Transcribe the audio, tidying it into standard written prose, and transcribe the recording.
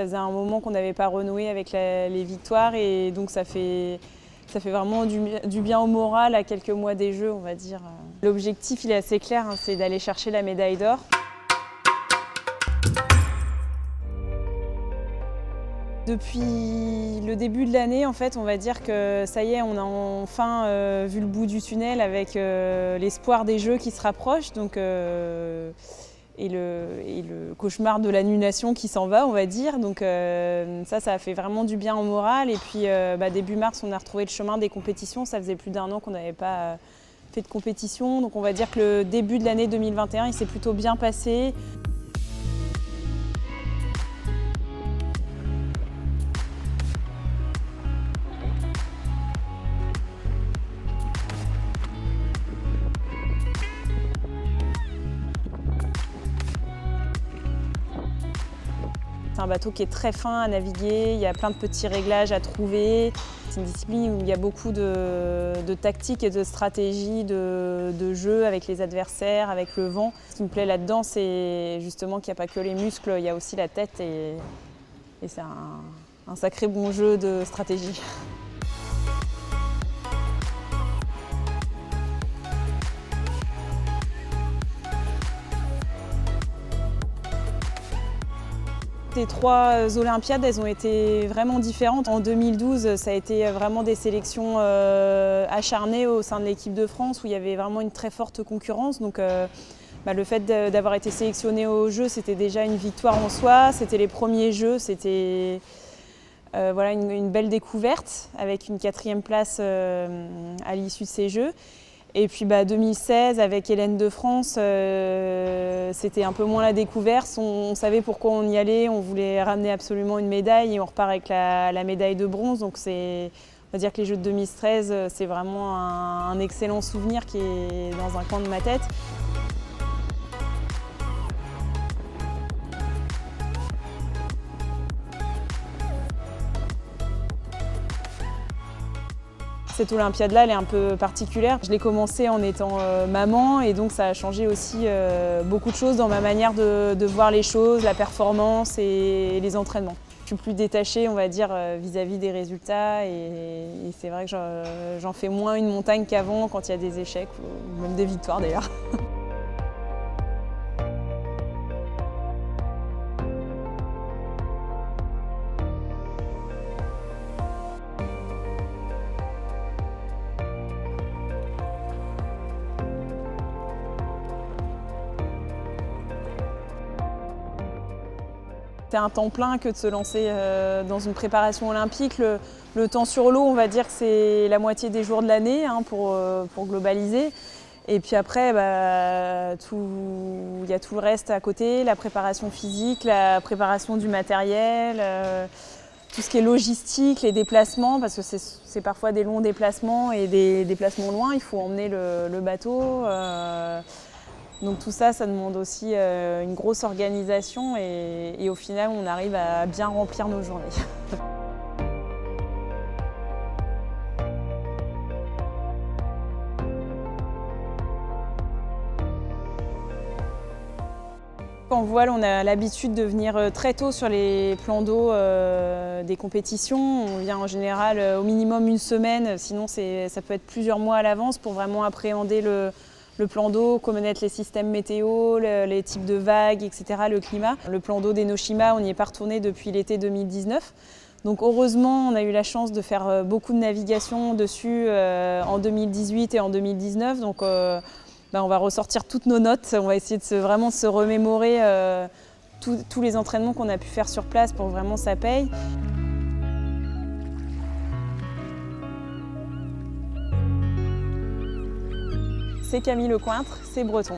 Ça faisait un moment qu'on n'avait pas renoué avec les victoires et donc ça fait vraiment du bien au moral à quelques mois des Jeux, on va dire. L'objectif, il est assez clair, hein, c'est d'aller chercher la médaille d'or. Depuis le début de l'année, en fait, on va dire que ça y est, on a enfin vu le bout du tunnel avec l'espoir des Jeux qui se rapprochent. Donc, et le cauchemar de l'annulation qui s'en va, on va dire. Donc ça a fait vraiment du bien au moral. Et puis début mars, on a retrouvé le chemin des compétitions. Ça faisait plus d'1 an qu'on n'avait pas fait de compétition. Donc on va dire que le début de l'année 2021, il s'est plutôt bien passé. C'est un bateau qui est très fin à naviguer, il y a plein de petits réglages à trouver. C'est une discipline où il y a beaucoup de tactique et de stratégie, de jeu avec les adversaires, avec le vent. Ce qui me plaît là-dedans, c'est justement qu'il n'y a pas que les muscles, il y a aussi la tête et c'est un sacré bon jeu de stratégie. Les 3 Olympiades, elles ont été vraiment différentes. En 2012, ça a été vraiment des sélections acharnées au sein de l'équipe de France où il y avait vraiment une très forte concurrence. Donc le fait d'avoir été sélectionné aux Jeux, c'était déjà une victoire en soi. C'était les premiers Jeux, c'était une belle découverte avec une 4e place à l'issue de ces Jeux. Et puis 2016, avec Hélène de France, c'était un peu moins la découverte. On savait pourquoi on y allait, on voulait ramener absolument une médaille et on repart avec la médaille de bronze. Donc on va dire que les Jeux de 2013, c'est vraiment un excellent souvenir qui est dans un coin de ma tête. Cette Olympiade-là, elle est un peu particulière. Je l'ai commencée en étant maman et donc ça a changé aussi beaucoup de choses dans ma manière de voir les choses, la performance et les entraînements. Je suis plus détachée, on va dire, vis-à-vis des résultats et c'est vrai que j'en fais moins une montagne qu'avant quand il y a des échecs ou même des victoires d'ailleurs. C'est un temps plein que de se lancer dans une préparation olympique. Le temps sur l'eau, on va dire que c'est la moitié des jours de l'année pour globaliser. Et puis après, il y a tout le reste à côté, la préparation physique, la préparation du matériel, tout ce qui est logistique, les déplacements, parce que c'est parfois des longs déplacements et des déplacements loin, il faut emmener le bateau. Donc tout ça, ça demande aussi une grosse organisation et au final, on arrive à bien remplir nos journées. En voile, on a l'habitude de venir très tôt sur les plans d'eau des compétitions. On vient en général au minimum une semaine, sinon ça peut être plusieurs mois à l'avance pour vraiment appréhender le plan d'eau, connaître les systèmes météo, les types de vagues, etc., le climat. Le plan d'eau d'Enoshima, on n'y est pas retourné depuis l'été 2019. Donc heureusement, on a eu la chance de faire beaucoup de navigation dessus en 2018 et en 2019. Donc on va ressortir toutes nos notes, on va essayer de vraiment se remémorer tous les entraînements qu'on a pu faire sur place pour que vraiment ça paye. C'est Camille Lecointre, c'est breton.